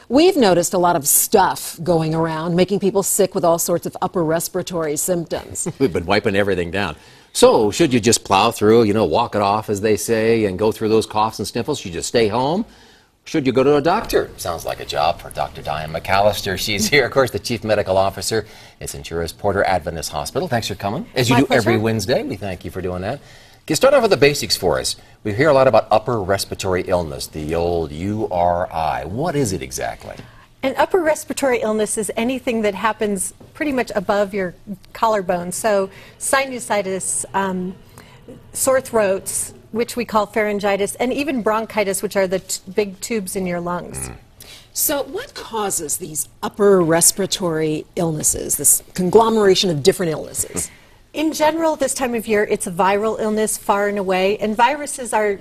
We've noticed a lot of stuff going around, making people sick with all sorts of upper respiratory symptoms. We've been wiping everything down. So, should you just plow through, walk it off, as they say, and go through those coughs and sniffles? Should you stay home? Should you go to a doctor? Sounds like a job for Dr. Dianne McCallister. She's here, of course, the Chief Medical Officer at Centura's Porter Adventist Hospital. Thanks for coming. As you do every Wednesday, we thank you for doing that. Can you start off with the basics for us? We hear a lot about upper respiratory illness, the old URI. What is it exactly? An upper respiratory illness is anything that happens pretty much above your collarbone. So sinusitis, sore throats, which we call pharyngitis, and even bronchitis, which are the big tubes in your lungs. So what causes these upper respiratory illnesses, this conglomeration of different illnesses? In general, this time of year, it's a viral illness far and away, and viruses are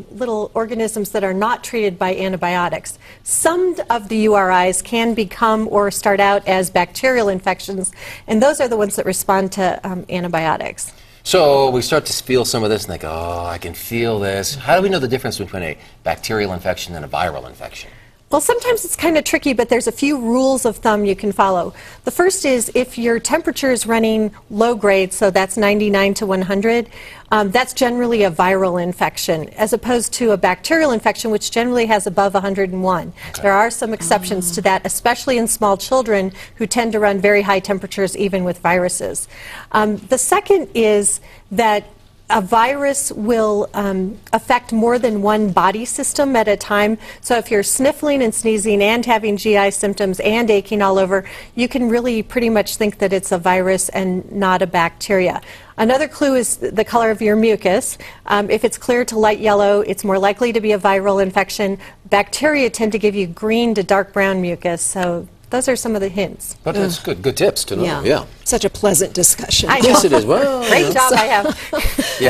little organisms that are not treated by antibiotics. Some of the URIs can become or start out as bacterial infections, and those are the ones that respond to antibiotics. So we start to feel some of this and think, oh, I can feel this. How do we know the difference between a bacterial infection and a viral infection? Well, sometimes it's kind of tricky, but there's a few rules of thumb you can follow. The first is if your temperature is running low grade, so that's 99 to 100, that's generally a viral infection, as opposed to a bacterial infection, which generally has above 101. Okay. There are some exceptions to that, especially in small children who tend to run very high temperatures even with viruses. The second is that a virus will affect more than one body system at a time. So if you're sniffling and sneezing and having GI symptoms and aching all over, you can really pretty much think that it's a virus and not a bacteria. Another clue is the color of your mucus. If it's clear to light yellow, it's more likely to be a viral infection. Bacteria tend to give you green to dark brown mucus, so those are some of the hints. But that's good tips to know. Yeah. Such a pleasant discussion. Yes, it is. Well, great job I have.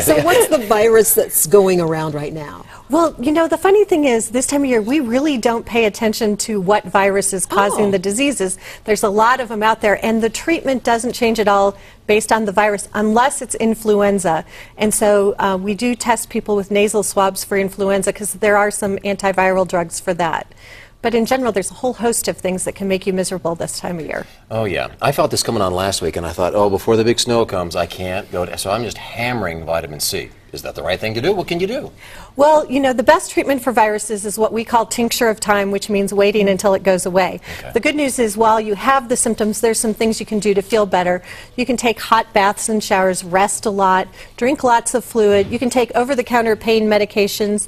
So what's the virus that's going around right now? Well, the funny thing is, this time of year, we really don't pay attention to what virus is causing the diseases. There's a lot of them out there, and the treatment doesn't change at all based on the virus, unless it's influenza. And so we do test people with nasal swabs for influenza, because there are some antiviral drugs for that. But in general, there's a whole host of things that can make you miserable this time of year. Oh, yeah. I felt this coming on last week, and I thought, oh, before the big snow comes, I can't go to... So I'm just hammering vitamin C. Is that the right thing to do? What can you do? Well, the best treatment for viruses is what we call tincture of time, which means waiting until it goes away. Okay. The good news is, while you have the symptoms, there's some things you can do to feel better. You can take hot baths and showers, rest a lot, drink lots of fluid. You can take over-the-counter pain medications,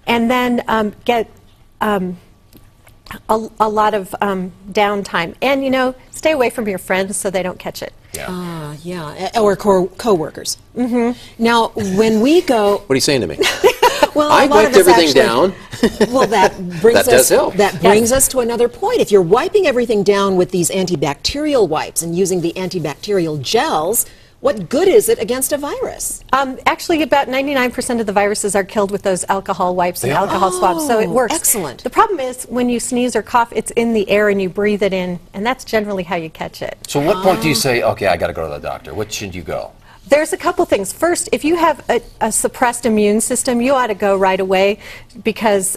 and then get... a lot of downtime, and stay away from your friends so they don't catch it. Yeah, or co-workers. Now, when we go, what are you saying to me? Well, I wiped everything down. Well, that brings does help. That brings us to another point. If you're wiping everything down with these antibacterial wipes and using the antibacterial gels, what good is it against a virus? Actually, about 99% of the viruses are killed with those alcohol wipes and alcohol swabs, so it works. Excellent. The problem is, when you sneeze or cough, it's in the air and you breathe it in, and that's generally how you catch it. So what point do you say, okay, I got to go to the doctor? What should you go? There's a couple things. First, if you have a suppressed immune system, you ought to go right away, because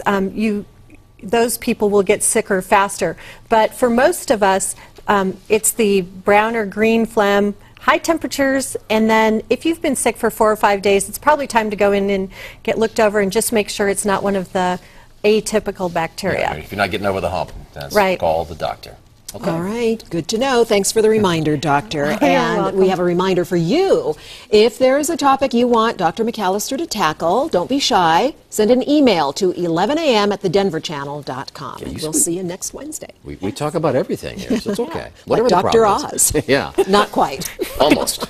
those people will get sicker faster. But for most of us, it's the brown or green phlegm, high temperatures, and then if you've been sick for 4 or 5 days, it's probably time to go in and get looked over and just make sure it's not one of the atypical bacteria. Yeah, if you're not getting over the hump, that's call the doctor. Okay. All right, good to know. Thanks for the reminder, Doctor. And we have a reminder for you. If there is a topic you want Dr. McCallister to tackle, don't be shy. Send an email to 11am@thedenverchannel.com. Yeah, we'll see you next Wednesday. We talk about everything here, so it's okay. Like Dr. Oz. Yeah. Not quite. Almost.